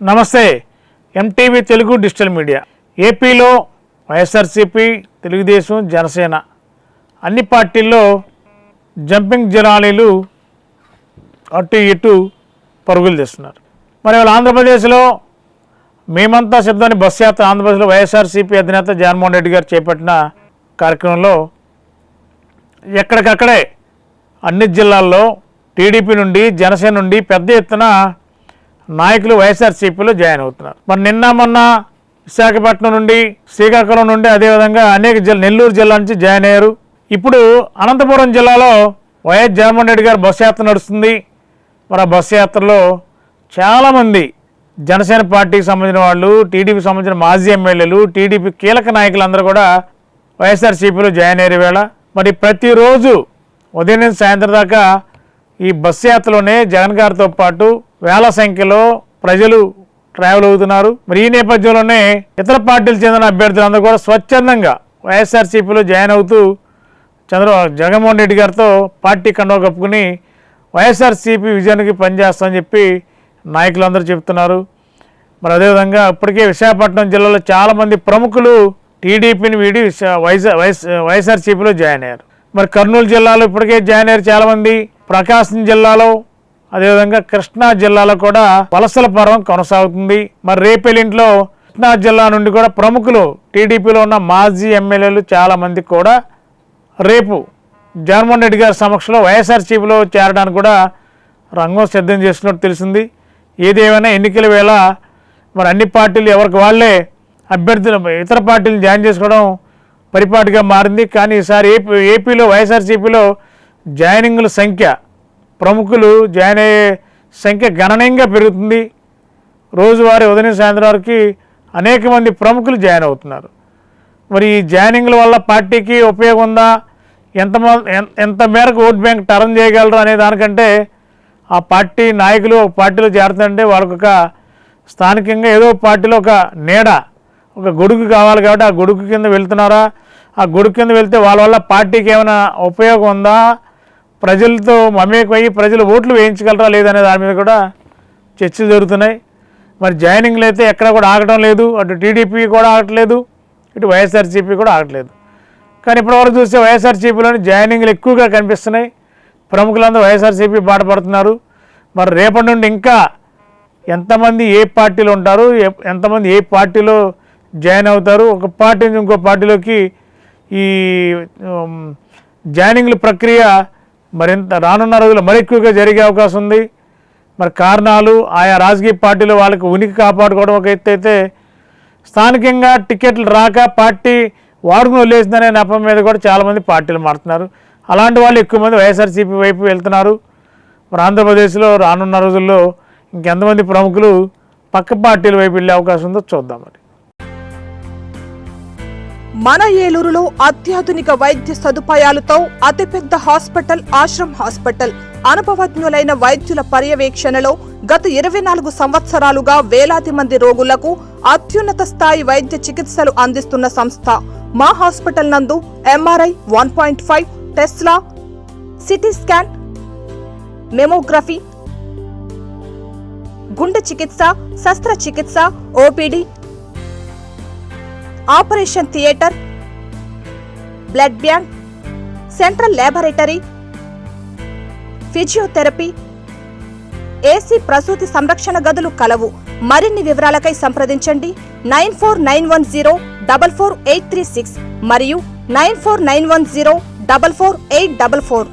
నమస్తే. MTV Telugu digital media. ఏపీలో వైఎస్ఆర్సీపీ, తెలుగుదేశం, జనసేన అన్ని పార్టీల్లో జంపింగ్ జనాలీలు అటు ఇటు పరుగులు తీస్తున్నారు. మరి వాళ్ళ ఆంధ్రప్రదేశ్లో మేమంతా శబ్దాన్ని బస్సు యాత్ర ఆంధ్రప్రదేశ్లో వైఎస్ఆర్సీపీ అధినేత జగన్మోహన్ రెడ్డి గారు చేపట్టిన కార్యక్రమంలో ఎక్కడికక్కడే అన్ని జిల్లాల్లో టీడీపీ నుండి, జనసేన నుండి పెద్ద ఎత్తున నాయకులు వైఎస్ఆర్సీపీలో జాయిన్ అవుతున్నారు. మరి నిన్న మొన్న విశాఖపట్నం నుండి, శ్రీకాకుళం నుండి, అదేవిధంగా అనేక నెల్లూరు జిల్లా నుంచి జాయిన్ అయ్యారు. ఇప్పుడు అనంతపురం జిల్లాలో వైఎస్ జగన్మోహన్ రెడ్డి గారు బస్సు యాత్ర నడుస్తుంది. మరి ఆ బస్సు యాత్రలో చాలామంది జనసేన పార్టీకి సంబంధించిన వాళ్ళు, టీడీపీకి సంబంధించిన మాజీ ఎమ్మెల్యేలు, టీడీపీ కీలక నాయకులందరూ కూడా వైఎస్ఆర్సీపీలో జాయిన్ అయ్యే వేళ మరి ప్రతిరోజు ఉదయం నుంచి సాయంత్రం దాకా ఈ బస్సు యాత్రలోనే జగన్ గారితో పాటు వేల సంఖ్యలో ప్రజలు ట్రావెల్ అవుతున్నారు. మరి ఈ నేపథ్యంలోనే ఇతర పార్టీలకు చెందిన అభ్యర్థులందరూ కూడా స్వచ్ఛందంగా వైఎస్ఆర్సీపీలో జాయిన్ అవుతూ జగన్మోహన్ రెడ్డి గారితో పార్టీ కండువా కప్పుకుని వైఎస్ఆర్సీపీ విజయానికి పనిచేస్తామని చెప్పి నాయకులందరూ చెప్తున్నారు. మరి అదేవిధంగా ఇప్పటికే విశాఖపట్నం జిల్లాలో చాలామంది ప్రముఖులు టీడీపీని వీడి వైఎస్ఆర్సీపీలో జాయిన్ అయ్యారు. మరి కర్నూలు జిల్లాలో ఇప్పటికే జాయిన్ అయ్యారు చాలామంది. ప్రకాశం జిల్లాలో, అదేవిధంగా కృష్ణా జిల్లాలో కూడా వలసల పర్వం కొనసాగుతుంది. మరి రేపెల్లింట్లో కృష్ణా జిల్లా నుండి కూడా ప్రముఖులు, టీడీపీలో ఉన్న మాజీ ఎమ్మెల్యేలు చాలామంది కూడా రేపు జగన్మోహన్ రెడ్డి గారి సమక్షంలో వైఎస్ఆర్సీపీలో చేరడానికి కూడా రంగం సిద్ధం చేస్తున్నట్టు తెలిసింది. ఏదేమైనా ఎన్నికల వేళ మరి అన్ని పార్టీలు ఎవరికి వాళ్ళే అభ్యర్థులు ఇతర పార్టీలను జాయిన్ చేసుకోవడం పరిపాటిగా మారింది. కానీ ఈసారి ఏపీలో వైఎస్ఆర్సీపీలో జాయినింగ్ల సంఖ్య, ప్రముఖులు జాయిన్ అయ్యే సంఖ్య గణనీయంగా పెరుగుతుంది. రోజువారీ ఉదయం సాయంత్రం వరకు అనేక మంది ప్రముఖులు జాయిన్ అవుతున్నారు. మరి ఈ జాయినింగ్ల వల్ల పార్టీకి ఉపయోగం ఉందా, ఎంత మేరకు ఓట్ బ్యాంక్ టర్న్ చేయగలరు అనే దానికంటే ఆ పార్టీ నాయకులు ఒక పార్టీలో చేరుతుంటే వాళ్ళకు ఒక స్థానికంగా ఏదో పార్టీలో ఒక నీడ, ఒక గొడుగు కావాలి కాబట్టి ఆ గొడుగు కింద వెళ్తున్నారా, ఆ గొడుగు కింద వెళ్తే వాళ్ళ వల్ల పార్టీకి ఏమైనా ఉపయోగం ఉందా, ప్రజలతో మమేకమయ్యి ప్రజలు ఓట్లు వేయించగలరా లేదనే దాని మీద కూడా చర్చలు జరుగుతున్నాయి. మరి జాయినింగ్లు అయితే ఎక్కడ కూడా ఆగటం లేదు. అటు టీడీపీ కూడా ఆగట్లేదు, ఇటు వైఎస్ఆర్సీపీ కూడా ఆగట్లేదు. కానీ ఇప్పటివరకు చూస్తే వైఎస్ఆర్సీపీలోని జాయినింగ్లు ఎక్కువగా కనిపిస్తున్నాయి. ప్రముఖులందరూ వైఎస్ఆర్సీపీ బాట పడుతున్నారు. మరి రేపటి నుండి ఇంకా ఎంతమంది ఏ పార్టీలో ఉంటారు, ఎంతమంది ఏ పార్టీలో జాయిన్ అవుతారు, ఒక పార్టీ నుంచి ఇంకో పార్టీలోకి ఈ జాయినింగ్ల ప్రక్రియ మరింత రానున్న రోజుల్లో మరి ఎక్కువగా జరిగే అవకాశం ఉంది. మరి కారణాలు ఆయా రాజకీయ పార్టీలు వాళ్ళకి ఉనికి కాపాడుకోవడం ఒక ఎత్తు అయితే, స్థానికంగా టికెట్లు రాక పార్టీ వాడుకుని వదిలేసిందనే నెపం మీద కూడా చాలామంది పార్టీలు మారుతున్నారు. అలాంటి వాళ్ళు ఎక్కువ మంది వైఎస్ఆర్సీపీ వైపు వెళ్తున్నారు. మరి ఆంధ్రప్రదేశ్లో రానున్న రోజుల్లో ఇంకెంతమంది ప్రముఖులు పక్క పార్టీల వైపు వెళ్ళే అవకాశం ఉందో చూద్దాం. మరి మన ఏలూరులో అత్యాధునిక వైద్య సదుపాయాలతో అతిపెద్ద హాస్పిటల్ ఆశ్రమ్ హాస్పిటల్. అనుభవజ్ఞులైన వైద్యుల పర్యవేక్షణలో గత 24 సంవత్సరాలుగా వేలాది మంది రోగులకు అత్యున్నత స్థాయి వైద్య చికిత్సలు అందిస్తున్న సంస్థ. మా హాస్పిటల్ నందు MRI, 1.5 Tesla, CT scan, mammography, గుండె చికిత్స, శస్త్రచికిత్స, OPD, operation theatre, blood bank, central laboratory, physiotherapy, AC ప్రసూతి సంరక్షణ గదులు కలవు. మరిన్ని వివరాలకై సంప్రదించండి 9491044836 మరియు 9491044844.